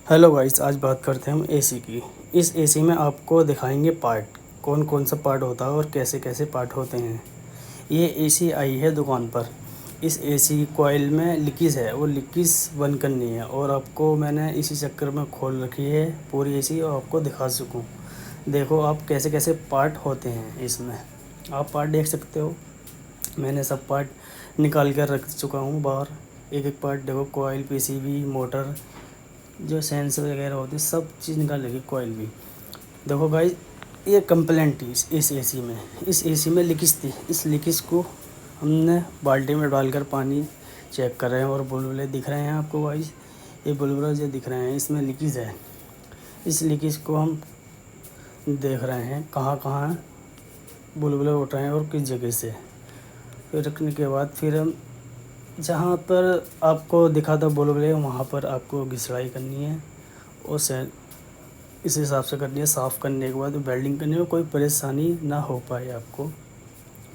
Hello guys, आज बात करते हैं हम एसी की। इस एसी में आपको दिखाएंगे पार्ट, कौन कौन सा पार्ट होता है और कैसे कैसे पार्ट होते हैं। ये एसी आई है दुकान पर। इस एसी कॉइल में लीकेज है, वो लीकेज बंद करनी है और आपको मैंने इसी चक्कर में खोल रखी है पूरी एसी और आपको दिखा सकूं। देखो आप कैसे कैसे पार्ट होते हैं इसमें। आप पार्ट देख सकते हो, मैंने सब पार्ट निकाल कर रख चुका हूँ बाहर। एक एक पार्ट देखो, कॉइल, पीसीबी, मोटर, जो सेंसर वगैरह होती है, सब चीज़ निकाल लगी। कॉइल भी देखो गाइस, ये कंप्लेंट थी इस एसी में। इस एसी में लीकेज थी। इस लीकेज को हमने बाल्टी में डालकर पानी चेक कर रहे हैं और बुलबुले दिख रहे हैं आपको गाइस। ये बुलबुले जो दिख रहे हैं, इसमें लीकेज है। इस लीकेज को हम देख रहे हैं कहाँ कहाँ बुलबुले उठ रहे हैं और किस जगह से। फिर रखने के बाद फिर हम जहाँ पर आपको दिखा था बुलबुले, वहाँ पर आपको घिसड़ाई करनी है और इस हिसाब से करनी है। साफ़ करने के बाद वेल्डिंग करने में कोई परेशानी ना हो पाए आपको,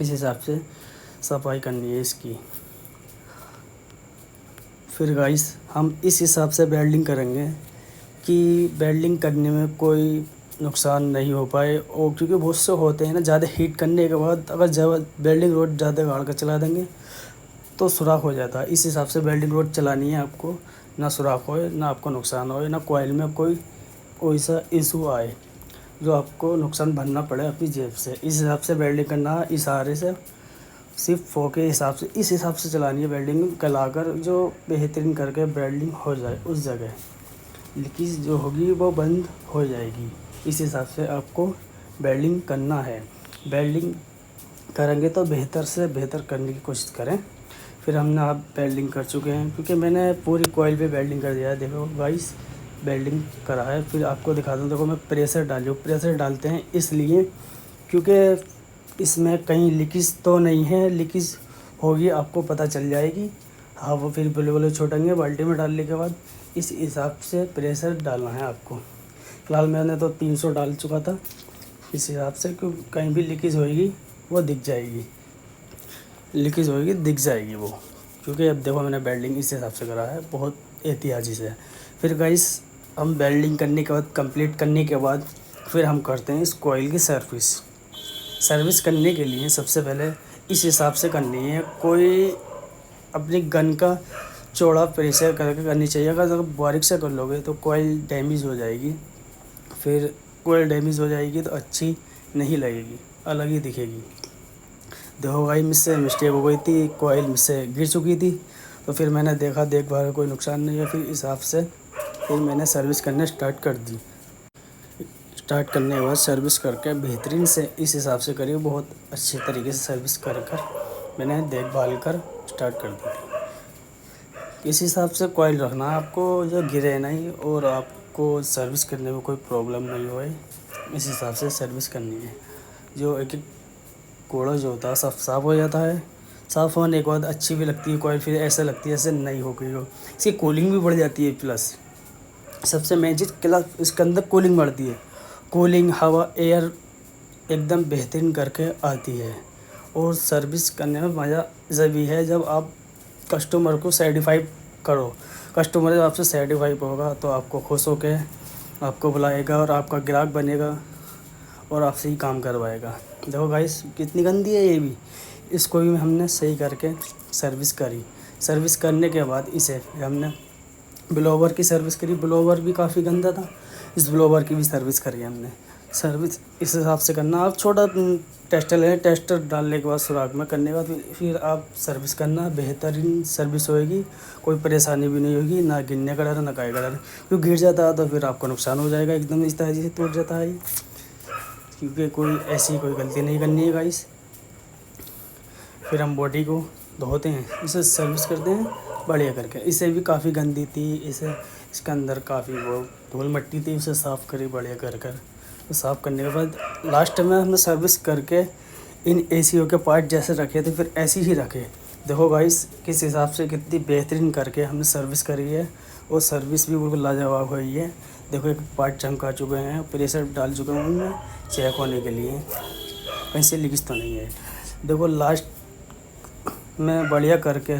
इस हिसाब से सफाई करनी है इसकी। फिर गाइस हम इस हिसाब से वेल्डिंग करेंगे कि वेल्डिंग करने में कोई नुकसान नहीं हो पाए। और क्योंकि बहुत से होते हैं ना, ज़्यादा हीट करने के बाद अगर जब वेल्डिंग रोड ज़्यादा गाड़ कर चला देंगे तो सुराख हो जाता है। इस हिसाब से वेल्डिंग रोड चलानी है आपको, ना सुराख होए, ना आपको नुकसान होए, ना कॉइल में कोई वैसा इशू आए जो आपको नुकसान भरना पड़े अपनी जेब से। इस हिसाब से वेल्डिंग करना है, इशारे से, सिर्फ फो के हिसाब से, इस हिसाब से चलानी है वेल्डिंग कलाकर, जो बेहतरीन करके वेल्डिंग हो जाए। उस जगह लीकेज जो होगी वो बंद हो जाएगी। इस हिसाब से आपको वेल्डिंग करना है। वेल्डिंग करेंगे तो बेहतर से बेहतर करने की कोशिश करें। फिर हमने आप वेल्डिंग कर चुके हैं, क्योंकि मैंने पूरी कॉइल पे वेल्डिंग कर दिया है। देखो गाइस, वेल्डिंग करा है। फिर आपको दिखा दूँ, देखो मैं प्रेशर डालूँ। प्रेशर डालते हैं इसलिए क्योंकि इसमें कहीं लीकेज तो नहीं है। लीकेज होगी आपको पता चल जाएगी। हाँ, वो फिर बुलबुले छूटेंगे बाल्टी में डालने के बाद। इस हिसाब से प्रेशर डालना है आपको। फिलहाल मैंने तो 300 डाल चुका था इस हिसाब से, क्योंकि कहीं भी लीकेज होएगी वो दिख जाएगी। लीकेज होएगी दिख जाएगी वो, क्योंकि अब देखो मैंने वेल्डिंग इस हिसाब से करा है, बहुत एहतियाती से। फिर गाइस हम वेल्डिंग करने के बाद, कंप्लीट करने के बाद, फिर हम करते हैं इस कॉइल की सर्विस। सर्विस करने के लिए सबसे पहले इस हिसाब से करनी है। कोई अपनी गन का चौड़ा प्रेशर करके करनी चाहिए। अगर बारीक से कर लोगे तो कॉइल डैमेज हो जाएगी। फिर कॉइल डैमेज हो जाएगी तो अच्छी नहीं लगेगी, अलग ही दिखेगी। देखो भाई, मुझसे मिस्टेक हो गई थी, कॉइल मुझसे गिर चुकी थी। तो फिर मैंने देखा देखभाल कोई नुकसान नहीं है, फिर इस हिसाब से फिर मैंने सर्विस करना स्टार्ट कर दी। स्टार्ट करने के बाद सर्विस करके बेहतरीन से इस हिसाब से करी, बहुत अच्छे तरीके से सर्विस कर मैंने देखभाल कर स्टार्ट कर दी थी। इस हिसाब से कॉइल रखना है आपको, जो गिरे नहीं और आपको सर्विस करने में कोई प्रॉब्लम नहीं होए। इस हिसाब से सर्विस करनी है। जो एक एक कोड़ा जो होता है सब साफ़ हो जाता है। साफ़ होने के बाद अच्छी भी लगती है कॉइल, फिर ऐसा लगती है जैसे नई हो गई हो। इसकी कूलिंग भी बढ़ जाती है। प्लस सबसे मेन चीज़ इसके अंदर कूलिंग बढ़ती है। कूलिंग, हवा, एयर एकदम बेहतरीन करके आती है। और सर्विस करने में मज़ा जब भी है जब आप कस्टमर को सेटिस्फाई करो। कस्टमर जब आपसे सेटिस्फाई होगा तो आपको खुश होकर आपको बुलाएगा और आपका ग्राहक बनेगा और आपसे ही काम करवाएगा। देखो गाइस, कितनी गंदी है ये भी। इसको भी हमने सही करके सर्विस करी। सर्विस करने के बाद इसे हमने ब्लोवर की सर्विस करी। ब्लोवर भी काफ़ी गंदा था, इस ब्लोवर की भी सर्विस करी हमने। सर्विस इस हिसाब से करना। आप छोटा टेस्टर लें, टेस्टर डालने के बाद सुराख में करने के बाद फिर आप सर्विस करना। बेहतरीन सर्विस होएगी, कोई परेशानी भी नहीं होगी, ना गिरने का डर, ना काय का डर। क्योंकि गिर जाता है तो फिर आपको नुकसान हो जाएगा, एकदम इस तरह से टूट जाता है। क्योंकि कोई ऐसी कोई गलती नहीं करनी है गाइस। फिर हम बॉडी को धोते हैं, इसे सर्विस करते हैं बढ़िया करके। इसे भी काफ़ी गंदी थी, इसके अंदर काफ़ी वो धूल मिट्टी थी, उसे साफ़ करी बढ़िया कर तो साफ़ करने के बाद लास्ट में हमने सर्विस करके इन एसीओ के पार्ट जैसे रखे थे फिर ऐसे ही रखे। देखो गाइस, किस हिसाब से कितनी बेहतरीन करके हमने सर्विस करी है और सर्विस भी बिल्कुल लाजवाब हुई है। देखो एक पार्ट चमका चुके हैं, प्रेशर डाल चुके हैं उनमें चेक होने के लिए कहीं से लीकेज तो नहीं है। देखो लास्ट में बढ़िया करके